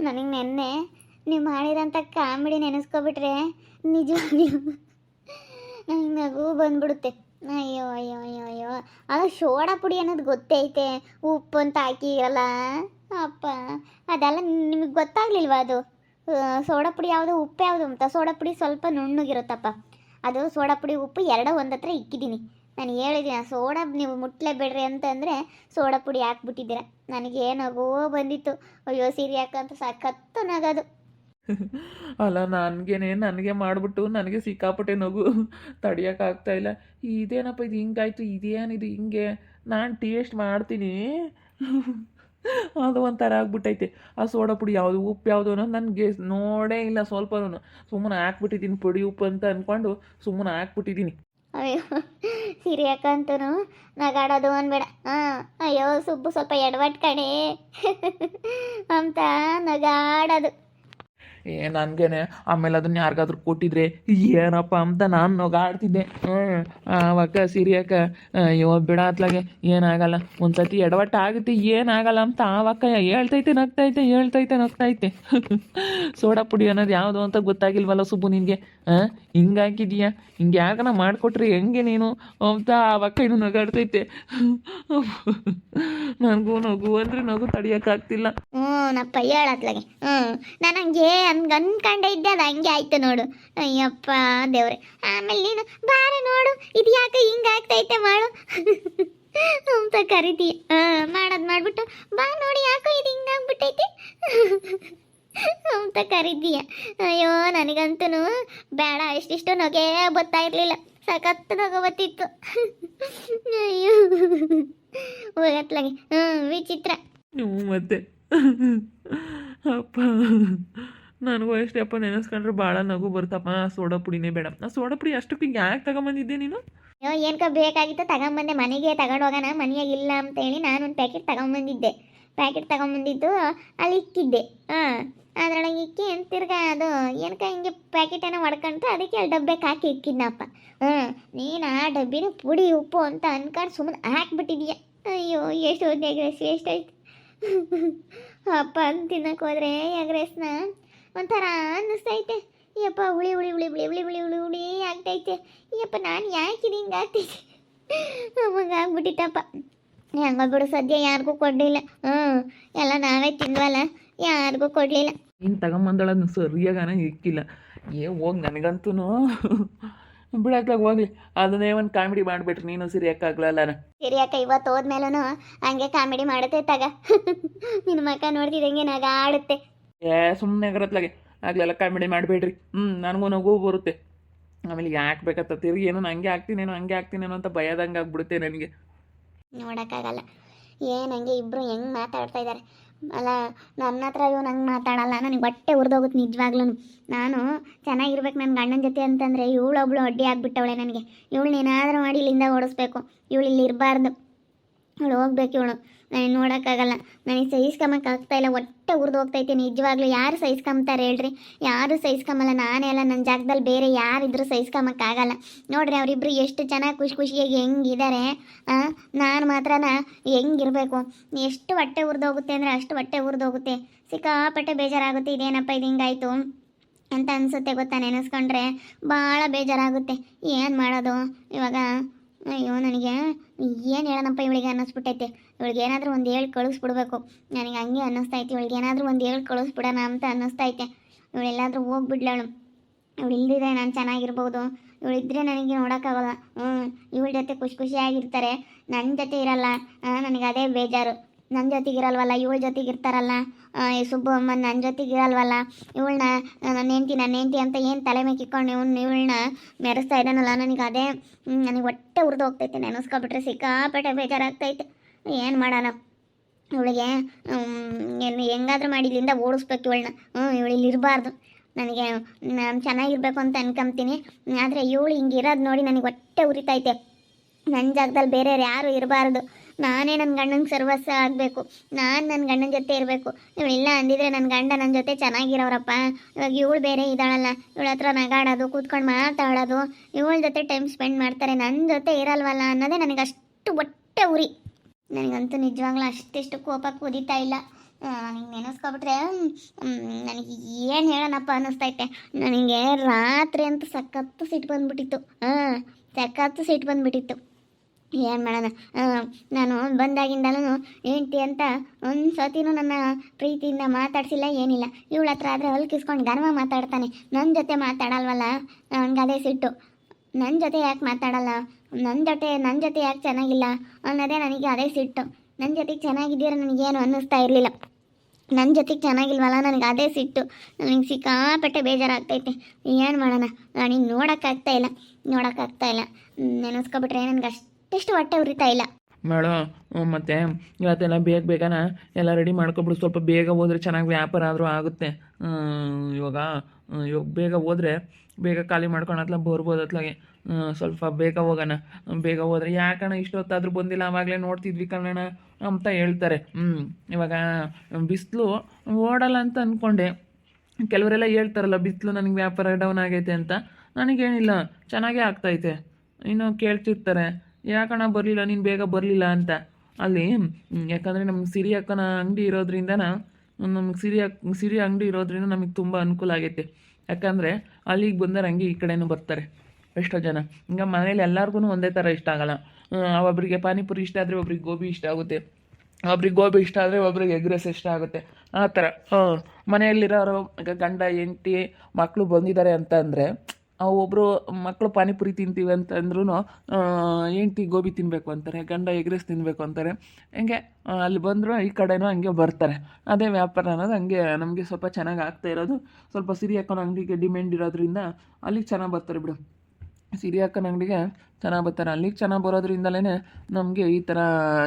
ನನಗೆ ನೆನ್ನೆ ನೀವು ಮಾಡಿರೋಂಥ ಕಾಮಿಡಿ ನೆನೆಸ್ಕೊಬಿಟ್ರೆ ನಿಜವಾಗ್ಲೂ ನನಗೆ ನಗು ಬಂದ್ಬಿಡುತ್ತೆ. ಅಯ್ಯೋ ಅಯ್ಯೋ ಅಯ್ಯೋ ಅಯ್ಯೋ, ಅದು ಸೋಡಾ ಪುಡಿ ಅನ್ನೋದು ಗೊತ್ತೈತೆ, ಉಪ್ಪು ಅಂತ ಹಾಕಿರಲ್ಲ ಅಪ್ಪ. ಅದೆಲ್ಲ ನಿಮಗೆ ಗೊತ್ತಾಗ್ಲಿಲ್ವಾ ಅದು? ಸೋಡಾ ಪುಡಿ ಯಾವುದು ಉಪ್ಪು ಯಾವುದು ಅಂತ. ಸೋಡಾ ಪುಡಿ ಸ್ವಲ್ಪ ನುಣ್ಣಗಿರುತ್ತಪ್ಪ. ಅದು ಸೋಡಾ ಪುಡಿ ಉಪ್ಪು ಎರಡೂ ಒಂದತ್ರ ಇಕ್ಕಿದ್ದೀನಿ. ನಾನು ಹೇಳಿದ್ದೀನಿ ಸೋಡಾ ನೀವು ಮುಟ್ಲೇಬೇಡ್ರಿ ಅಂತಂದರೆ ಸೋಡಾ ಪುಡಿ ಹಾಕ್ಬಿಟ್ಟಿದ್ದೀರ. ನನಗೆ ನಗು ಬಂದಿತ್ತು. ಅಯ್ಯೋ ಸೀರೆ ಯಾಕಂತ ಸಖತ್ತು ನಗೋದು. ಅಲ್ಲ ನನಗೆ ಮಾಡಿಬಿಟ್ಟು ನನಗೆ ಸಿಕ್ಕಾಪಟ್ಟೆ ನಗು ತಡಿಯೋಕ್ಕಾಗ್ತಾ ಇಲ್ಲ. ಇದೇನಪ್ಪ ಇದು ಹಿಂಗಾಯ್ತು, ಇದೇನಿದು ಹಿಂಗೆ? ನಾನು ಟೇಸ್ಟ್ ಮಾಡ್ತೀನಿ, ಅದು ಒಂಥರ ಆಗ್ಬಿಟ್ಟೈತೆ. ಆ ಸೋಡಾ ಪುಡಿ ಯಾವುದು ಉಪ್ಪು ಯಾವುದು ಅನ್ನೋದು ನನಗೆ ನೋಡೇ ಇಲ್ಲ ಸ್ವಲ್ಪನೂ. ಸುಮ್ಮನೆ ಹಾಕ್ಬಿಟ್ಟಿದ್ದೀನಿ ಪುಡಿ ಉಪ್ಪು ಅಂತ ಅಂದ್ಕೊಂಡು ಸುಮ್ಮನೆ ಹಾಕ್ಬಿಟ್ಟಿದ್ದೀನಿ. ಅಯ್ಯೋ ಸೀರೆ ಯಾಕಂತೂ ನಗಾಡೋದು ಅನ್ಬೇಡ. ಅಯ್ಯೋ ಸುಬ್ಬು ಸ್ವಲ್ಪ ಎಡವಟ್ ಕಣೆ ಅಂತ ನಗಾಡೋದು. ನನಗೇನೆ ಆಮೇಲೆ ಅದನ್ನ ಯಾರಿಗಾದ್ರೂ ಕೊಟ್ಟಿದ್ರೆ ಏನಪ್ಪ ಅಂತ ನಾನು ನಗಾಡ್ತಿದ್ದೆ. ಆವಾಗ ಸಿರಿಯಕ್ಕ ಅಯ್ಯೋ ಬಿಡ ಅತ್ಲಾಗೆ ಏನಾಗಲ್ಲ, ಒಂದು ಸತಿ ಎಡವಟ್ಟು ಆಗುತ್ತೆ ಏನಾಗಲ್ಲ ಅಂತ ಆವಕ್ಕ ಹೇಳ್ತೈತೆ ನಗ್ತೈತೆ ಸೋಡಾ ಪುಡಿ ಅನ್ನೋದು ಯಾವುದು ಅಂತ ಗೊತ್ತಾಗಿಲ್ವಲ್ಲ ಸುಬ್ಬು ನಿನಗೆ? ಹಿಂಗೆ ಹಾಕಿದೀಯಾ, ಹಿಂಗೆ ಯಾಕನ ಮಾಡಿಕೊಟ್ರಿ ಹೆಂಗೆ ನೀನು ಅಂತ ಆವಕ್ಕ ಇನ್ನು ನಗಾಡ್ತೈತೆ. ನನಗೂ ನಗು ಅಂದರೆ ನಗು ತಡಿಯೋಕ್ಕಾಗ್ತಿಲ್ಲ. ನಪ್ಪ ಹೇಳತ್ಲಾಗೆ ನಾನು ಹಂಗೆ ಅನ್ಕೊಂಡೆ ಇದ್ದೆ, ಅದು ಹಂಗೆ ಆಯ್ತು ನೋಡು. ಅಯ್ಯಪ್ಪ ದೇವ್ರೆ. ಆಮೇಲೆ ನೀನು ಬಾರೆ ನೋಡು ಇದು ಯಾಕೆ ಹಿಂಗೆ ಆಗ್ತೈತೆ ಮಾಡು ಅಂತ ಕರಿತೀಯ. ಮಾಡೋದು ಮಾಡಿಬಿಟ್ಟು ಬಾ ನೋಡಿ ಯಾಕೋ ಇದು ಹಿಂಗೆ ಆಗ್ಬಿಟ್ಟೈತೆ ಅಂತ ಕರಿದೀಯ. ಅಯ್ಯೋ ನನಗಂತೂ ಬೇಡ, ಇಷ್ಟಿಷ್ಟು ನಗೆ ಗೊತ್ತಾ ಇರಲಿಲ್ಲ, ಸಖತ್ತು ನಗು ಬತ್ತಿತ್ತು. ಅಯ್ಯೋ ಹೋಗತ್ಲಾಗೆ ವಿಚಿತ್ರ. ನೀವು ಮತ್ತೆ ಅಪ್ಪ ನನಗೂ ಅಷ್ಟೇ ಅಪ್ಪ, ನೆನೆಸ್ಕೊಂಡ್ರೆ ಭಾಳ ನಗು ಬರ್ತಪ್ಪ. ಸೋಡಾ ಪುಡಿನೇ ಬೇಡ. ಆ ಸೋಡಾ ಪುಡಿ ಅಷ್ಟಕ್ಕೆ ಯಾಕೆ ತಗೊಂಬಂದಿದ್ದೆ ನೀನು? ಅಯ್ಯೋ ಏನಕ ಬೇಕಾಗಿತ್ತು ತಗೊಂಬಂದೆ, ಮನೆಗೆ ತಗೊಂಡು ಹೋಗೋಣ, ಮನೆಯಾಗ ಇಲ್ಲ ಅಂತೇಳಿ ನಾನೊಂದು ಪ್ಯಾಕೆಟ್ ತಗೊಂಬಂದಿದ್ದೆ. ಪ್ಯಾಕೆಟ್ ತಗೊಂಬಂದಿದ್ದು ಅಲ್ಲಿ ಇಕ್ಕಿದ್ದೆ. ಅದರೊಳಗೆ ಇಕ್ಕಿ ತಿರ್ಗಾ ಅದು ಏನಕ ಹಿಂಗೆ ಪ್ಯಾಕೆಟನ್ನು ಹೊಡ್ಕೊಂತ ಅದಕ್ಕೆ ಅಲ್ಲಿ ಡಬ್ಬಕ್ಕೆ ಹಾಕಿ ಇಕ್ಕಿದ್ನಪ್ಪ. ನೀನು ಆ ಡಬ್ಬಿನ ಪುಡಿ ಉಪ್ಪು ಅಂತ ಅನ್ಕೊಂಡು ಸುಮ್ಮನೆ ಹಾಕ್ಬಿಟ್ಟಿದೀಯ. ಅಯ್ಯೋ ಎಷ್ಟು ಎಗ್ರೆಸ್ ಎಷ್ಟಾಯ್ತು ಅಪ್ಪ ಅಂತ ತಿನ್ನಕ್ಕೆ ಹೋದ್ರೆ ಎಗ್ರೆಸ್ನ ಒಂಥರ ಅನ್ನಿಸ್ತೈತೆ. ಯಪ್ಪ ಹುಳಿ ಹುಳಿ ಹುಳಿ ಹುಳಿ ಹುಳಿ ಹುಳಿ ಹುಳಿ ಹುಳಿ ಆಗ್ತೈತೆ. ಯಪ್ಪ ನಾನು ಯಾಕಿದು ಹಿಂಗೆ ಆಗ್ತೈತೆ ಅವಾಗ ಆಗ್ಬಿಟ್ಟಿತ್ತಪ್ಪ. ಹೆಂಗ ಬಿಡು, ಸದ್ಯ ಯಾರಿಗೂ ಕೊಡಲಿಲ್ಲ. ಎಲ್ಲ ನಾವೇ ತಿಂದ್ವಲ್ಲ, ಯಾರಿಗೂ ಕೊಡಲಿಲ್ಲ. ಹಿಂಗೆ ತಗೊಂಬಂದಳನ್ನು ಸರಿಯಾಗಾನ ಇಕ್ಕಿಲ್ಲ. ಹೋಗಿ ನನಗಂತೂ ಬಿಡಕ್ಲಾಗ ಹೋಗ್ಲಿ, ಅದನ್ನೇ ಒಂದು ಕಾಮಿಡಿ ಮಾಡಿಬಿಟ್ರಿ ನೀನು ಸಿರಿಯಕ್ಕಾಗ್ಲಲ್ಲ. ಸಿರಿಯಕ್ಕ ಇವತ್ತು ಹೋದ್ಮೇಲೂ ಹಂಗೆ ಕಾಮಿಡಿ ಮಾಡುತ್ತೆ ತಗ. ನಿನ್ನ ಮಕ್ಕ ನೋಡ್ತಿದ್ದಂಗೆ ನಗಾಡುತ್ತೆ. ಸುಮ್ಮನೆ ಆಗರತ್ಲಾಗೆ ಆಗ್ಲೆಲ್ಲ ಕಾಮಿಡಿ ಮಾಡಿಬೇಡ್ರಿ. ನನಗೂ ನಗು ಬರುತ್ತೆ. ಆಮೇಲೆ ಯಾಕೆ ಬೇಕತ್ತ ತಿರುಗಿ ಏನೋ ಹಂಗೆ ಆಗ್ತೀನೇನೋ ಅಂತ ಭಯದಂಗೆ ಆಗ್ಬಿಡುತ್ತೆ ನನಗೆ. ನೋಡೋಕ್ಕಾಗಲ್ಲ, ಏನು ಹಂಗೆ ಇಬ್ಬರು ಹೆಂಗೆ ಮಾತಾಡ್ತಾ ಇದ್ದಾರೆ ಅಲ್ಲ. ನನ್ನ ಹತ್ರ ಇವ್ ನಂಗೆ ಮಾತಾಡಲ್ಲ, ನನಗೆ ಹೊಟ್ಟೆ ಉರಿದೋಗುತ್ತೆ ನಿಜವಾಗ್ಲೂ. ನಾನು ಚೆನ್ನಾಗಿರ್ಬೇಕು ನನ್ನ ಗಂಡನ ಜೊತೆ ಅಂತಂದರೆ ಇವಳೊಬ್ಳು ಅಡ್ಡಿ ಆಗಿಬಿಟ್ಟವಳೆ ನನಗೆ. ಇವಳು ಏನಾದರೂ ಮಾಡಿ ಇಲ್ಲಿಂದ ಓಡಿಸ್ಬೇಕು, ಇವಳು ಇಲ್ಲಿ ಇರಬಾರ್ದು, ಇವಳು ಹೋಗ್ಬೇಕು. ಇವಳು ನನಗೆ ನೋಡೋಕ್ಕಾಗಲ್ಲ, ನನಗೆ ಸಹಿಸ್ಕೊಂಬಕ್ಕಾಗ್ತಾಯಿಲ್ಲ, ಹೊಟ್ಟೆ ಉರಿದು ಹೋಗ್ತೈತೆ ನಿಜವಾಗ್ಲೂ. ಯಾರು ಸಹಿಸ್ಕೊಂತಾರೆ ಹೇಳ್ರಿ? ಯಾರು ಸಹಿಸ್ಕೊಂಬಲ್ಲ. ನಾನೇ ಅಲ್ಲ, ನನ್ನ ಜಾಗದಲ್ಲಿ ಬೇರೆ ಯಾರಿದ್ರೂ ಸಹಿಸ್ಕೊಂಬಕ್ಕಾಗಲ್ಲ. ನೋಡ್ರಿ ಅವರಿಬ್ರು ಎಷ್ಟು ಚೆನ್ನಾಗಿ ಖುಷಿ ಖುಷಿಯಾಗಿ ಹೆಂಗಿದ್ದಾರೆ. ನಾನು ಮಾತ್ರನ ಹೆಂಗಿರಬೇಕು? ಎಷ್ಟು ಹೊಟ್ಟೆ ಉರಿದೋಗುತ್ತೆ ಅಂದರೆ ಅಷ್ಟು ಹೊಟ್ಟೆ ಉರಿದೋಗುತ್ತೆ. ಸಿಕ್ಕಾಪಟ್ಟೆ ಬೇಜಾರಾಗುತ್ತೆ. ಇದೇನಪ್ಪ ಇದು ಹಿಂಗಾಯಿತು ಅಂತ ಅನಿಸುತ್ತೆ ಗೊತ್ತಾ? ನೆನೆಸ್ಕೊಂಡ್ರೆ ಭಾಳ ಬೇಜಾರಾಗುತ್ತೆ. ಏನು ಮಾಡೋದು ಇವಾಗ? ಅಯ್ಯೋ ನನಗೆ ಏನು ಹೇಳೋಣಪ್ಪ ಇವಳಿಗೆ ಅನ್ನಿಸ್ಬಿಟ್ಟೈತೆ. ಇವಳಿಗೆ ಏನಾದರೂ ಒಂದು ಹೇಳಿ ಕಳಿಸ್ಬಿಡ್ಬೇಕು. ನನಗೆ ಹಂಗೆ ಅನ್ನಿಸ್ತೈತೆ, ಇವಳಿಗೆ ಏನಾದರೂ ಒಂದು ಹೇಳಿ ಕಳಿಸ್ಬಿಡೋಣ ಅಂತ ಅನ್ನಿಸ್ತೈತೆ. ಇವಳೆಲ್ಲಾದರೂ ಹೋಗ್ಬಿಡ್ಲವಳು. ಇವಳು ಇಲ್ಲದಿದ್ರೆ ನಾನು ಚೆನ್ನಾಗಿರ್ಬೋದು, ಇವಳಿದ್ರೆ ನನಗೆ ನೋಡೋಕ್ಕಾಗಲ್ಲ. ಇವಳ ಜೊತೆ ಖುಷಿ ಖುಷಿಯಾಗಿರ್ತಾರೆ, ನನ್ನ ಜೊತೆ ಇರಲ್ಲ. ನನಗೆ ಅದೇ ಬೇಜಾರು. ನನ್ನ ಜೊತೆಗಿರಲ್ವಲ್ಲ, ಇವಳ ಜೊತೆಗಿರ್ತಾರಲ್ಲ. ಸುಬ್ಬು ಅಮ್ಮ ನನ್ನ ಜೊತೆಗಿರಲ್ವಲ್ಲ. ಇವಳನ್ನ ನನ್ನ ಹೆಂಡ್ತಿ ಅಂತ ಏನು ತಲೆ ಮೇಲೆ ಕಿಕ್ಕೊಂಡು ಇವಳನ್ನ ಮೆರೆಸ್ತಾ ಇದ್ದಾನಲ್ಲ, ನನಗೆ ಅದೇ ನನಗೆ ಹೊಟ್ಟೆ ಉರಿದು ಹೋಗ್ತೈತೆ. ನೆನೆಸ್ಕೊಬಿಟ್ರೆ ಸಿಕ್ಕಾಪಟ್ಟೆ ಬೇಜಾರಾಗ್ತೈತೆ. ಏನು ಮಾಡೋಣ? ಇವಳಿಗೆ ಹೆಂಗಾದ್ರೂ ಮಾಡಿ ಇಲ್ಲಿಂದ ಓಡಿಸ್ಬೇಕು ಇವಳನ್ನ. ಇವಳು ಇಲ್ಲಿ ಇರಬಾರ್ದು. ನನಗೆ ನಾನು ಚೆನ್ನಾಗಿರ್ಬೇಕು ಅಂತ ಅನ್ಕೊಂತೀನಿ. ಆದರೆ ಇವಳು ಹಿಂಗಿರೋದು ನೋಡಿ ನನಗೆ ಹೊಟ್ಟೆ ಉರಿತೈತೆ. ನನ್ನ ಜಾಗದಲ್ಲಿ ಬೇರೆಯವ್ರು ಯಾರು ಇರಬಾರ್ದು. ನಾನೇ ನನ್ನ ಗಂಡನಿಗೆ ಸರ್ವಸ್ವ ಆಗಬೇಕು. ನಾನು ನನ್ನ ಗಂಡನ ಜೊತೆ ಇರಬೇಕು. ಇವಳಿಲ್ಲ ಅಂದಿದ್ರೆ ನನ್ನ ಗಂಡ ನನ್ನ ಜೊತೆ ಚೆನ್ನಾಗಿರೋರಪ್ಪ. ಇವಾಗ ಇವಳು ಬೇರೆ ಇದ್ದಾಳಲ್ಲ, ಇವಳ ಹತ್ರ ನಗಾಡೋದು, ಕೂತ್ಕೊಂಡು ಮಾತಾಡೋದು, ಇವಳ ಜೊತೆ ಟೈಮ್ ಸ್ಪೆಂಡ್ ಮಾಡ್ತಾರೆ, ನನ್ನ ಜೊತೆ ಇರಲ್ವಲ್ಲ ಅನ್ನೋದೇ ನನಗೆ ಅಷ್ಟು ಹೊಟ್ಟೆ ಉರಿ. ನನಗಂತೂ ನಿಜವಾಗ್ಲೂ ಅಷ್ಟಿಷ್ಟು ಕೋಪ ಕುದೀತಾ ಇಲ್ಲ. ನನಗೆ ನೆನೆಸ್ಕೊಬಿಟ್ರೆ ನನಗೆ ಏನು ಹೇಳೋಣಪ್ಪ ಅನ್ನಿಸ್ತೈತೆ. ನನಗೆ ರಾತ್ರಿ ಅಂತೂ ಸಖತ್ತು ಸಿಟ್ಟು ಬಂದುಬಿಟ್ಟಿತ್ತು. ಸಖತ್ತು ಸಿಟ್ಟು ಬಂದುಬಿಟ್ಟಿತ್ತು. ಏನು ಮಾಡೋಣ, ನಾನು ಬಂದಾಗಿಂದಲೂ ಹೆಂಡ್ತಿ ಅಂತ ಒಂದು ಸತಿನೂ ನನ್ನ ಪ್ರೀತಿಯಿಂದ ಮಾತಾಡ್ಸಿಲ್ಲ, ಏನಿಲ್ಲ. ಇವಳ ಹತ್ರ ಆದರೆ ಹೊಲ್ಕಿಸ್ಕೊಂಡು ಗರ್ವ ಮಾತಾಡ್ತಾನೆ, ನನ್ನ ಜೊತೆ ಮಾತಾಡಲ್ವಲ್ಲ, ನನಗೆ ಅದೇ ಸಿಟ್ಟು. ನನ್ನ ಜೊತೆ ಯಾಕೆ ಮಾತಾಡಲ್ಲ, ನನ್ನ ಜೊತೆ ಯಾಕೆ ಚೆನ್ನಾಗಿಲ್ಲ ಅನ್ನೋದೇ ನನಗೆ ಅದೇ ಸಿಟ್ಟು. ನನ್ನ ಜೊತೆಗೆ ಚೆನ್ನಾಗಿದ್ದೀರ ನನಗೇನು ಅನ್ನಿಸ್ತಾ ಇರಲಿಲ್ಲ, ನನ್ನ ಜೊತೆಗೆ ಚೆನ್ನಾಗಿಲ್ವಲ್ಲ ನನಗೆ ಅದೇ ಸಿಟ್ಟು. ನನಗೆ ಸಿಕ್ಕಾಪಟ್ಟೆ ಬೇಜಾರಾಗ್ತೈತೆ. ಏನು ಮಾಡೋಣ, ನನಗೆ ನೋಡೋಕ್ಕಾಗ್ತಾಯಿಲ್ಲ. ನೆನೆಸ್ಕೊಬಿಟ್ರೆ ನನಗೆ ಅಷ್ಟು ಹೊಟ್ಟೆ ಉರಿತಾ ಇಲ್ಲ. ಮೇಡಮ್ ಮತ್ತೆ ಇವತ್ತೆಲ್ಲ ಬೇಗನ ಎಲ್ಲ ರೆಡಿ ಮಾಡ್ಕೊಬಿಡು. ಸ್ವಲ್ಪ ಬೇಗ ಹೋದ್ರೆ ಚೆನ್ನಾಗಿ ವ್ಯಾಪಾರ ಆದರೂ ಆಗುತ್ತೆ. ಇವಾಗ ಬೇಗ ಹೋದರೆ ಬೇಗ ಖಾಲಿ ಮಾಡ್ಕೊಂಡು ಅತ್ಲ ಬರ್ಬೋದು. ಅತ್ಲಾಗೆ ಸ್ವಲ್ಪ ಬೇಗ ಹೋಗೋಣ. ಬೇಗ ಹೋದ್ರೆ ಯಾಕಣ್ಣ ಇಷ್ಟೊತ್ತಾದರೂ ಬಂದಿಲ್ಲ, ಆವಾಗಲೇ ನೋಡ್ತಿದ್ವಿ ಕಣಣ್ಣ ಅಂತ ಹೇಳ್ತಾರೆ. ಇವಾಗ ಬಿಸಿಲು ಓಡಲ್ಲ ಅಂತ ಅಂದ್ಕೊಂಡೆ. ಕೆಲವರೆಲ್ಲ ಹೇಳ್ತಾರಲ್ಲ ಬಿಸಿಲು ನನಗೆ ವ್ಯಾಪಾರ ಡೌನ್ ಆಗೈತೆ ಅಂತ. ನನಗೇನಿಲ್ಲ, ಚೆನ್ನಾಗೇ ಆಗ್ತೈತೆ. ಇನ್ನು ಕೇಳ್ತಿರ್ತಾರೆ ಯಾಕಣ್ಣ ಬರಲಿಲ್ಲ, ನೀನು ಬೇಗ ಬರಲಿಲ್ಲ ಅಂತ. ಅಲ್ಲಿ ಯಾಕಂದರೆ ನಮ್ಗೆ ಸಿರಿ ಅಕ್ಕನ ಅಂಗಡಿ ಇರೋದ್ರಿಂದ, ನಮ್ಗೆ ಸಿರಿ ಅಂಗಡಿ ಇರೋದ್ರಿಂದ ನಮಗೆ ತುಂಬ ಅನುಕೂಲ ಆಗೈತೆ. ಯಾಕಂದರೆ ಅಲ್ಲಿಗೆ ಬಂದರೆ ಹಂಗೆ ಈ ಕಡೆನೂ ಬರ್ತಾರೆ ಎಷ್ಟೋ ಜನ. ಈಗ ಮನೇಲಿ ಎಲ್ಲರಿಗೂ ಒಂದೇ ಥರ ಇಷ್ಟ ಆಗಲ್ಲ. ಒಬ್ಬರಿಗೆ ಪಾನಿಪುರಿ ಇಷ್ಟ ಆದರೆ ಒಬ್ರಿಗೆ ಗೋಬಿ ಇಷ್ಟ ಆಗುತ್ತೆ, ಒಬ್ರಿಗೆ ಗೋಬಿ ಇಷ್ಟ ಆದರೆ ಒಬ್ರಿಗೆ ಎಗ್ ರೈಸ್ ಇಷ್ಟ ಆಗುತ್ತೆ. ಆ ಥರ ಮನೆಯಲ್ಲಿರೋರು ಗಂಡ ಹೆಂಡತಿ ಮಕ್ಕಳು ಬಂದಿದ್ದಾರೆ ಅಂತ ಅಂದರೆ ಒಬ್ಬರು ಮಕ್ಕಳು ಪಾನಿಪುರಿ ತಿಂತೀವಿ ಅಂತಂದ್ರೂ ಹೆಂಡ್ತಿ ಗೋಬಿ ತಿನ್ನಬೇಕು ಅಂತಾರೆ, ಗಂಡ ಎಗ್ ರೈಸ್ ತಿನ್ನಬೇಕು ಅಂತಾರೆ. ಹಂಗೆ ಅಲ್ಲಿ ಬಂದರೂ ಈ ಕಡೆನೂ ಹಂಗೆ ಬರ್ತಾರೆ. ಅದೇ ವ್ಯಾಪಾರ ಅನ್ನೋದು ಹಂಗೆ ನಮಗೆ ಸ್ವಲ್ಪ ಚೆನ್ನಾಗಿ ಆಗ್ತಾ ಇರೋದು. ಸ್ವಲ್ಪ ಸಿರಿ ಅಕ್ಕನ ಅಂಗಡಿಗೆ ಡಿಮ್ಯಾಂಡ್ ಇರೋದ್ರಿಂದ ಅಲ್ಲಿಗೆ ಚೆನ್ನಾಗಿ ಬರ್ತಾರೆ ಬಿಡು. ಸಿರಿ ಅಕ್ಕನ ಅಂಗಡಿಗೆ ಚೆನ್ನಾಗಿ ಬರ್ತಾರೆ, ಅಲ್ಲಿಗೆ ಚೆನ್ನಾಗಿ ಬರೋದ್ರಿಂದಲೇ ನಮಗೆ ಈ ಥರ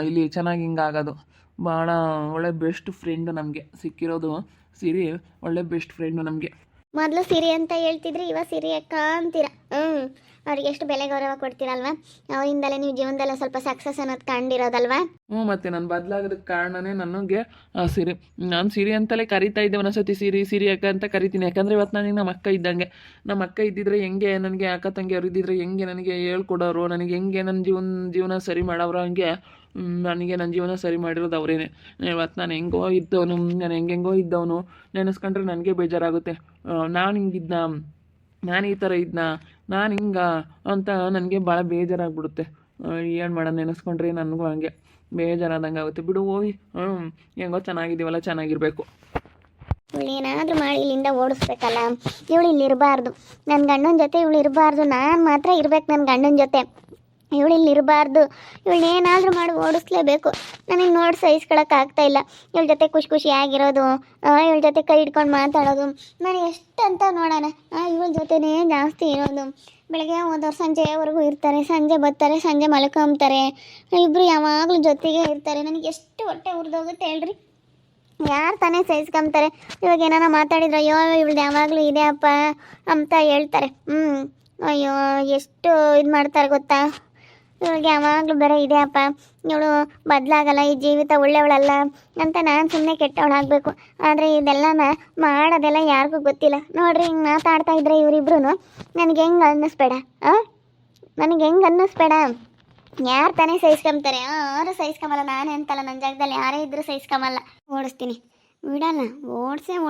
ಇಲ್ಲಿ ಚೆನ್ನಾಗಿ ಹಿಂಗೆ ಆಗೋದು. ಭಾಳ ಒಳ್ಳೆ ಬೆಸ್ಟ್ ಫ್ರೆಂಡು ನಮಗೆ ಸಿಕ್ಕಿರೋದು ಸಿರಿ, ಒಳ್ಳೆ ಬೆಸ್ಟ್ ಫ್ರೆಂಡು ನಮಗೆ. ಮೊದಲು ಸಿರಿ ಅಂತ ಹೇಳ್ತಿದ್ರಿ, ಇವಾಗ ಸಿರಿ ಅಕ್ಕ ಅಂತೀರ. ಅವ್ರಿಗೆ ಎಷ್ಟು ಬೆಲೆ ಗೌರವ ಕೊಡ್ತೀರಲ್ವಾ, ಅವರಿಂದಲೇ ನೀವು ಜೀವನದಲ್ಲ ಸ್ವಲ್ಪ ಸಕ್ಸಸ್ ಅನ್ನೋದು ಕಂಡಿರೋದಲ್ವಾ. ಮತ್ತು ನಾನು ಬದಲಾಗೋದಕ್ಕೆ ಕಾರಣನೇ ನನಗೆ ಸಿರಿ. ನಾನು ಸಿರಿ ಅಂತಲೇ ಕರಿತಾ ಇದ್ದೆ ಒಂದೊಂದ್ಸತಿ, ಸಿರಿ ಅಕ್ಕ ಅಂತ ಕರಿತೀನಿ. ಯಾಕಂದರೆ ಇವತ್ತು ನನಗೆ ನಮ್ಮ ಅಕ್ಕ ಇದ್ದಂಗೆ. ನಮ್ಮ ಅಕ್ಕ ಇದ್ದಿದ್ರೆ ಹೆಂಗೆ ನನಗೆ ಅಕ್ಕ ತಂಗಿ ಅವ್ರು ಇದ್ದಿದ್ರೆ ಹೆಂಗೆ ನನಗೆ ಹೇಳ್ಕೊಡೋರು, ನನಗೆ ಹೆಂಗೆ ನನ್ನ ಜೀವನ ಸರಿ ಮಾಡೋರು, ಹಂಗೆ ನನಗೆ ನನ್ನ ಜೀವನ ಸರಿ ಮಾಡಿರೋದು ಅವರೇನೆ. ಇವತ್ತು ನಾನು ಹೆಂಗೋ ಇದ್ದವನು, ನಾನು ಹೆಂಗೆಂಗೋ ಇದ್ದವನು ನೆನೆಸ್ಕೊಂಡ್ರೆ ನನಗೆ ಬೇಜಾರಾಗುತ್ತೆ. ನಾನು ಹಿಂಗಿದ್ನ, ನಾನು ಈ ಥರ ಇದ್ನ, ನಾನು ಹಿಂಗ ಅಂತ ನನಗೆ ಭಾಳ ಬೇಜಾರಾಗ್ಬಿಡುತ್ತೆ. ಏನು ಮಾಡೋಣ, ನೆನೆಸ್ಕೊಂಡ್ರೆ ನನಗೂ ಹಂಗೆ ಬೇಜಾರಾದಂಗೆ ಆಗುತ್ತೆ. ಬಿಡು ಹೋಗಿ, ಹೆಂಗೋ ಚೆನ್ನಾಗಿದ್ದೀವಲ್ಲ, ಚೆನ್ನಾಗಿರಬೇಕು. ಇವಳು ಏನಾದರೂ ಮಾಡಿ ಇಲ್ಲಿಂದ ಓಡಿಸ್ಬೇಕಲ್ಲ. ಇವಳು ಇಲ್ಲಿ ಇರಬಾರ್ದು, ನನ್ನ ಗಂಡನ ಜೊತೆ ಇವಳು ಇರಬಾರ್ದು. ನಾನು ಮಾತ್ರ ಇರ್ಬೇಕು ನನ್ನ ಗಂಡನ ಜೊತೆ, ಇವಳು ಇಲ್ಲಿ ಇರಬಾರ್ದು. ಇವಳನ್ನೇನಾದರೂ ಮಾಡಿ ಓಡಿಸ್ಲೇಬೇಕು. ನನಗೆ ನೋಡಿ ಸಹಿಸ್ಕೊಳಕ್ಕಾಗ್ತಾಯಿಲ್ಲ. ಇವಳ ಜೊತೆ ಖುಷಿಯಾಗಿರೋದು, ಇವಳ ಜೊತೆ ಕೈ ಹಿಡ್ಕೊಂಡು ಮಾತಾಡೋದು, ನನಗೆ ಎಷ್ಟು ಅಂತ ನೋಡೋಣ. ಇವಳ ಜೊತೆನೇ ಜಾಸ್ತಿ ಇರೋದು. ಬೆಳಗ್ಗೆ ಹೋದವ್ರು ಸಂಜೆವರೆಗೂ ಇರ್ತಾರೆ, ಸಂಜೆ ಬರ್ತಾರೆ, ಸಂಜೆ ಮಲ್ಕೊಂತಾರೆ. ಇಬ್ಬರು ಯಾವಾಗಲೂ ಜೊತೆಗೆ ಇರ್ತಾರೆ. ನನಗೆ ಎಷ್ಟು ಹೊಟ್ಟೆ ಉರಿದೋಗುತ್ತೆ ಹೇಳ್ರಿ. ಯಾರು ತಾನೇ ಸಹಿಸ್ಕೊಂತಾರೆ. ಇವಾಗ ಏನಾರ ಮಾತಾಡಿದ್ರೆ ಅಯ್ಯೋ ಇವಳ್ದು ಯಾವಾಗಲೂ ಇದೆ ಅಪ್ಪ ಅಂತ ಹೇಳ್ತಾರೆ. ಅಯ್ಯೋ ಎಷ್ಟು ಇದು ಮಾಡ್ತಾರೆ ಗೊತ್ತಾ. ಇವಳಿಗೆ ಯಾವಾಗಲೂ ಬೇರೆ ಇದೆ ಅಪ್ಪ, ಇವಳು ಬದಲಾಗಲ್ಲ, ಈ ಜೀವಿತ ಒಳ್ಳೆಯವಳಲ್ಲ ಅಂತ ನಾನು ಸುಮ್ಮನೆ ಕೆಟ್ಟವಳಾಗಬೇಕು. ಆದರೆ ಇದೆಲ್ಲ ಮಾಡೋದೆಲ್ಲ ಯಾರಿಗೂ ಗೊತ್ತಿಲ್ಲ. ನೋಡ್ರಿ ಹಿಂಗೆ ಮಾತಾಡ್ತಾ ಇದ್ರೆ ಇವರಿಬ್ರು ನನಗೆ ಹೆಂಗೆ ಅನ್ನಿಸ್ಬೇಡ, ನನಗೆ ಹೆಂಗೆ ಅನ್ನಿಸ್ಬೇಡ. ಯಾರು ತಾನೇ ಸಹಿಸ್ಕೊಂತಾರೆ, ಯಾರು ಸಹಿಸ್ಕೊಂಬಲ್ಲ. ನಾನೇ ಅಂತಲ್ಲ, ನನ್ನ ಜಾಗದಲ್ಲಿ ಯಾರೇ ಇದ್ದರೂ ಸಹಿಸ್ಕೊಂಬಲ್ಲ. ಓಡಿಸ್ತೀನಿ ಬಿಡಲ್ಲ,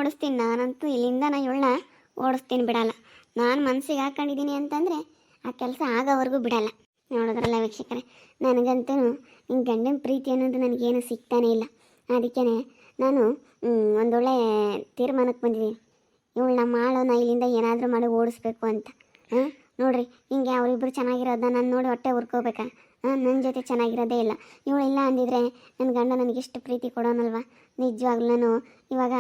ಓಡಿಸ್ತೀನಿ ನಾನಂತೂ. ಇಲ್ಲಿಂದ ನಾನು ಇವಳನ್ನ ಓಡಿಸ್ತೀನಿ, ಬಿಡಲ್ಲ. ನಾನು ಮನಸ್ಸಿಗೆ ಹಾಕೊಂಡಿದ್ದೀನಿ ಅಂತಂದರೆ ಆ ಕೆಲಸ ಆಗೋವರೆಗೂ ಬಿಡಲ್ಲ. ನೋಡೋದ್ರಲ್ಲ ವೀಕ್ಷಕರೇ, ನನಗಂತೂ ನಿಮ್ಮ ಗಂಡನ ಪ್ರೀತಿ ಅನ್ನೋದು ನನಗೇನು ಸಿಗ್ತಾನೇ ಇಲ್ಲ. ಅದಕ್ಕೇ ನಾನು ಒಂದೊಳ್ಳೆ ತೀರ್ಮಾನಕ್ಕೆ ಬಂದಿದ್ದೀನಿ. ಇವಳನ್ನ ಮಾಡೋಣ, ಇಲ್ಲಿಂದ ಏನಾದರೂ ಮಾಡಿ ಓಡಿಸ್ಬೇಕು ಅಂತ. ನೋಡಿರಿ ಹಿಂಗೆ ಅವರಿಬ್ಬರು ಚೆನ್ನಾಗಿರೋದನ್ನ ನಾನು ನೋಡಿ ಹೊಟ್ಟೆ ಹುರ್ಕೋಬೇಕಾ? ನನ್ನ ಜೊತೆ ಚೆನ್ನಾಗಿರೋದೇ ಇಲ್ಲ. ಇವಳಿಲ್ಲ ಅಂದಿದ್ರೆ ನನ್ನ ಗಂಡ ನನಗೆಷ್ಟು ಪ್ರೀತಿ ಕೊಡೋನಲ್ವ. ನಿಜವಾಗ್ಲೂ ನಾನು ಇವಾಗ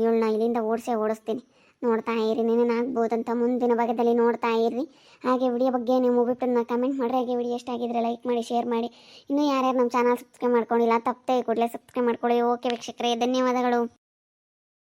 ಇವಳನ್ನ ಇಲ್ಲಿಂದ ಓಡಿಸ್ತೀನಿ. ನೋಡ್ತಾ ಇರಿ, ಏನೇನಾಗ್ಬೋದಂತ ಮುಂದಿನ ಭಾಗದಲ್ಲಿ ನೋಡ್ತಾ ಇರ್ರಿ. ಹಾಗೆ ವಿಡಿಯೋ ಬಗ್ಗೆ ನೀವು ಮುಗಿಬಿಟ್ಟು ಕಮೆಂಟ್ ಮಾಡಿರಿ. ಹಾಗೆ ವಿಡಿಯೋ ಇಷ್ಟ ಆಗಿದ್ರೆ ಲೈಕ್ ಮಾಡಿ, ಶೇರ್ ಮಾಡಿ. ಇನ್ನೂ ಯಾರ್ಯಾರು ನಮ್ಮ ಚಾನಲ್ ಸಬ್ಸ್ಕ್ರೈಬ್ ಮಾಡ್ಕೊಂಡಿಲ್ಲ ತಪ್ಪದೆ ಕೂಡಲೇ ಸಬ್ಸ್ಕ್ರೈಬ್ ಮಾಡ್ಕೊಳ್ಳಿ. ಓಕೆ ವೀಕ್ಷಕರೇ, ಧನ್ಯವಾದಗಳು.